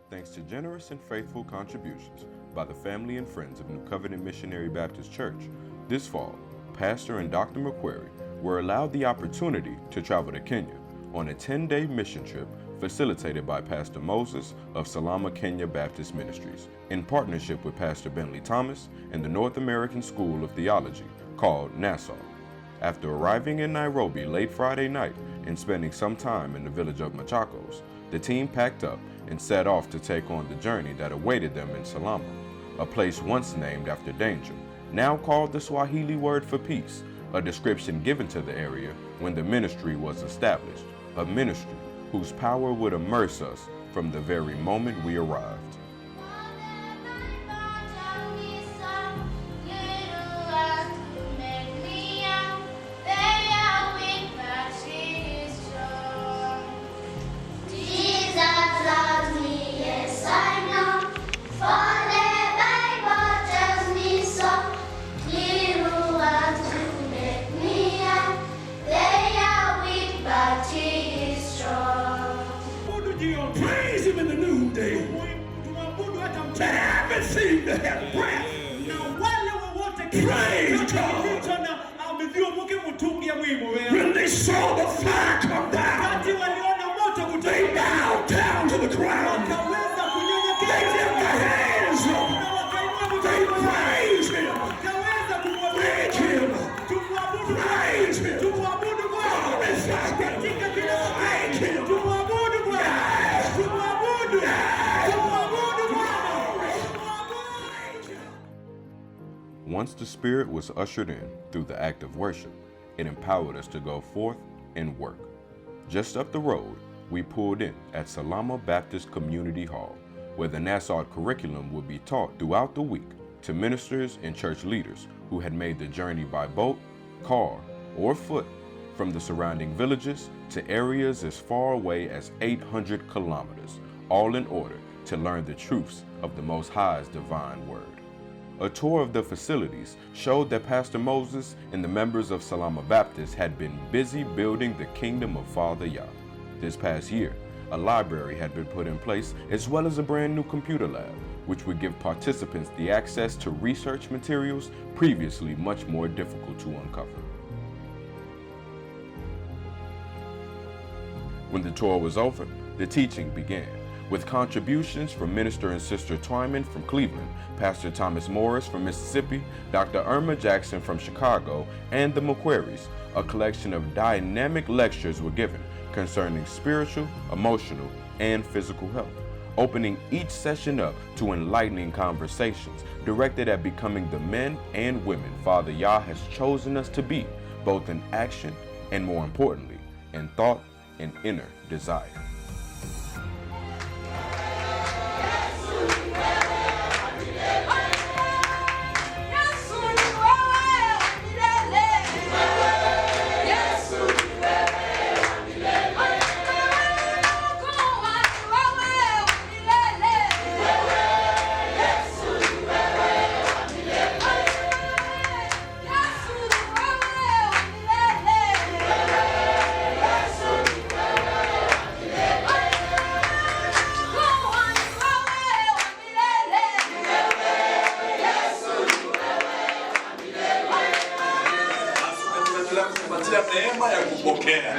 Thanks to generous and faithful contributions by the family and friends of New Covenant Missionary Baptist Church, this fall, Pastor and Dr. McQuarrie were allowed the opportunity to travel to Kenya on a 10-day mission trip facilitated by Pastor Moses of Salama Kenya Baptist Ministries in partnership with Pastor Bentley Thomas and the North American School of Theology called NASOT. After arriving in Nairobi late Friday night and spending some time in the village of Machakos, the team packed up and set off to take on the journey that awaited them in Salama, a place once named after danger, now called the Swahili word for peace, a description given to the area when the ministry was established, a ministry whose power would immerse us from the very moment we arrived. Praise him in the noonday. That seemed to have breath. Praise God. When they saw the fire come down, they bowed down to the ground. They lift their hands up. They praise him. Thank him. Praise him. Glorify him. Thank him. Once the Spirit was ushered in through the act of worship, it empowered us to go forth and work. Just up the road, we pulled in at Salama Baptist Community Hall, where the NASOT curriculum would be taught throughout the week to ministers and church leaders who had made the journey by boat, car, or foot from the surrounding villages to areas as far away as 800 kilometers, all in order to learn the truths of the Most High's divine word. A tour of the facilities showed that Pastor Moses and the members of Salama Baptist had been busy building the kingdom of Father Yah. This past year, a library had been put in place as well as a brand new computer lab, which would give participants the access to research materials previously much more difficult to uncover. When the tour was over, the teaching began, with contributions from Minister and Sister Twyman from Cleveland, Pastor Thomas Morris from Mississippi, Dr. Irma Jackson from Chicago, and the McQuarries. A collection of dynamic lectures were given concerning spiritual, emotional, and physical health, opening each session up to enlightening conversations directed at becoming the men and women Father Yah has chosen us to be, both in action and, more importantly, in thought and inner desire. Neema ya kupokea.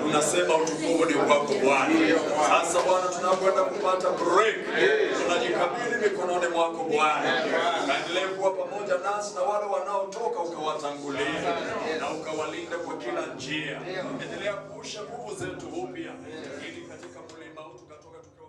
Tunasema utukufu ni wako Bwana. Sasa Bwana, tunakwenda kupata break. Tunajikabidhi mikononi mwako Bwana. Endelea kuwa pamoja nasi na wale wanaotoka ukawatangulia na ukawalinde kwa kila njia. Endelea kuusha nguvu zetu upya ili katika mlima huu tukatoka tukiwa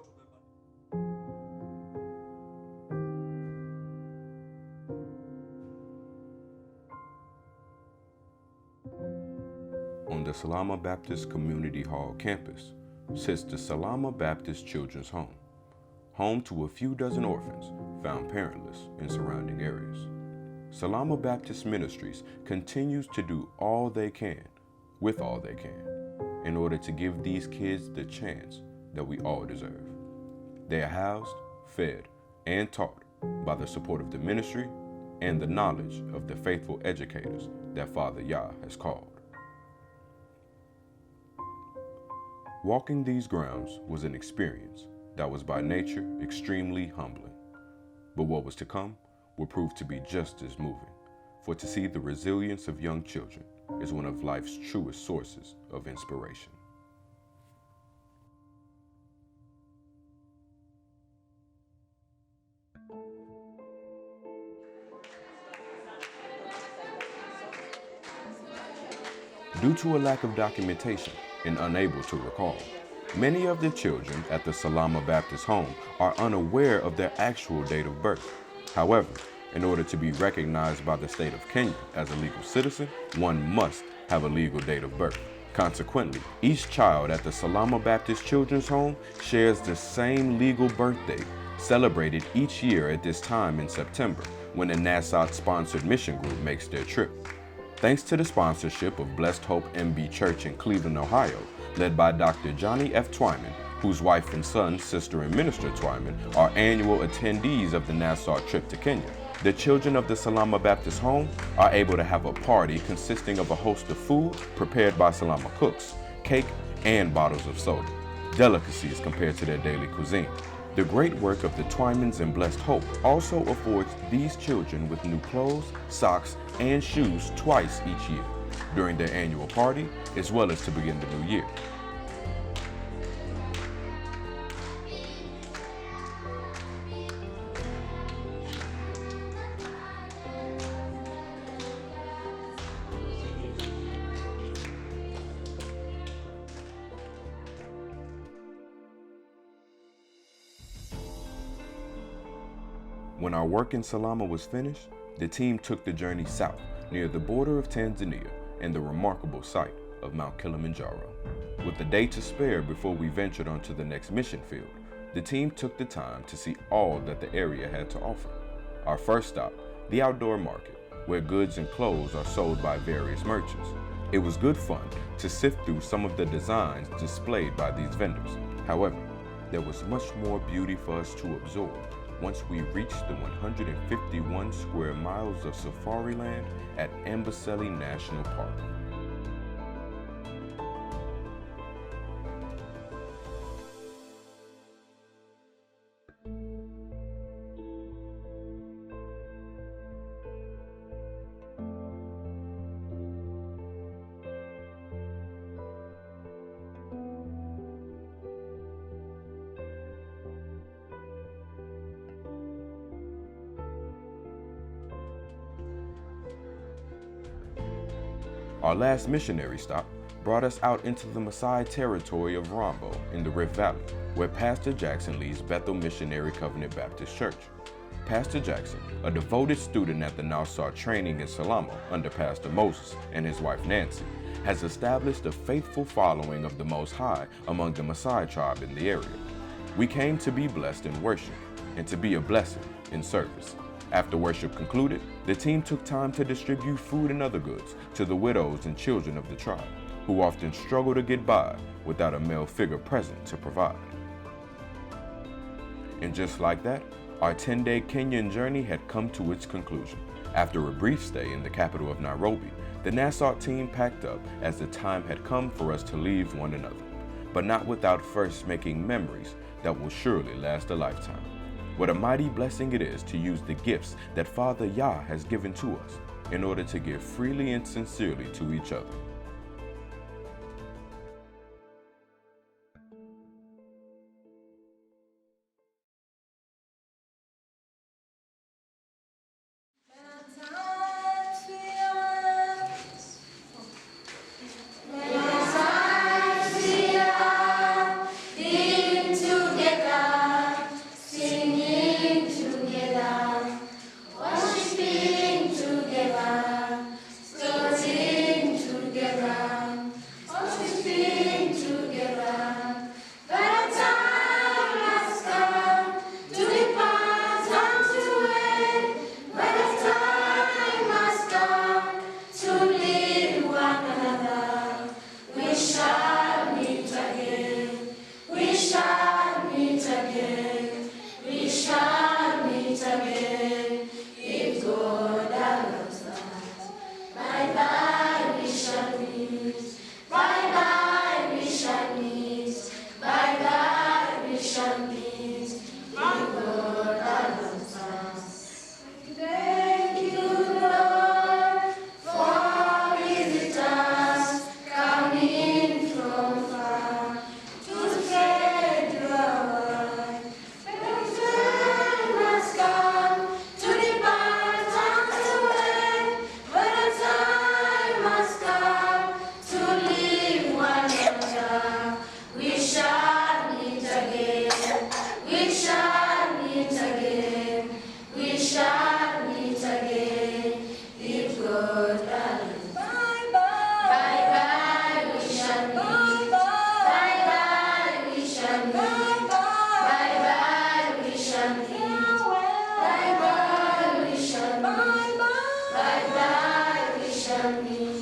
On the Salama Baptist Community Hall campus sits the Salama Baptist Children's Home, home to a few dozen orphans found parentless in surrounding areas. Salama Baptist Ministries continues to do all they can, with all they can, in order to give these kids the chance that we all deserve. They are housed, fed, and taught by the support of the ministry and the knowledge of the faithful educators that Father Yah has called. Walking these grounds was an experience that was by nature extremely humbling. But what was to come will prove to be just as moving, for to see the resilience of young children is one of life's truest sources of inspiration. Due to a lack of documentation and unable to recall, many of the children at the Salama Baptist home are unaware of their actual date of birth. However, in order to be recognized by the state of Kenya as a legal citizen, one must have a legal date of birth. Consequently, each child at the Salama Baptist Children's Home shares the same legal birth date, celebrated each year at this time in September, when a NASOT-sponsored mission group makes their trip. Thanks to the sponsorship of Blessed Hope MB Church in Cleveland, Ohio, led by Dr. Johnny F. Twyman, whose wife and son, Sister and Minister Twyman, are annual attendees of the NASOT trip to Kenya, the children of the Salama Baptist home are able to have a party consisting of a host of food prepared by Salama cooks, cake, and bottles of soda, delicacies compared to their daily cuisine. The great work of the Twymans and Blessed Hope also affords these children with new clothes, socks, and shoes twice each year, during their annual party, as well as to begin the new year. When our work in Salama was finished, the team took the journey south near the border of Tanzania and the remarkable site of Mount Kilimanjaro. With a day to spare before we ventured onto the next mission field, the team took the time to see all that the area had to offer. Our first stop, the outdoor market, where goods and clothes are sold by various merchants. It was good fun to sift through some of the designs displayed by these vendors. However, there was much more beauty for us to absorb once we reached the 151 square miles of safari land at Amboseli National Park. Our last missionary stop brought us out into the Maasai territory of Rombo in the Rift Valley, where Pastor Jackson leads Bethel Missionary Covenant Baptist Church. Pastor Jackson, a devoted student at the NASOT training in Salama under Pastor Moses and his wife Nancy, has established a faithful following of the Most High among the Maasai tribe in the area. We came to be blessed in worship and to be a blessing in service. After worship concluded, the team took time to distribute food and other goods to the widows and children of the tribe, who often struggle to get by without a male figure present to provide. And just like that, our 10-day Kenyan journey had come to its conclusion. After a brief stay in the capital of Nairobi, the NASOT team packed up as the time had come for us to leave one another, but not without first making memories that will surely last a lifetime. What a mighty blessing it is to use the gifts that Father Yah has given to us in order to give freely and sincerely to each other. Together. something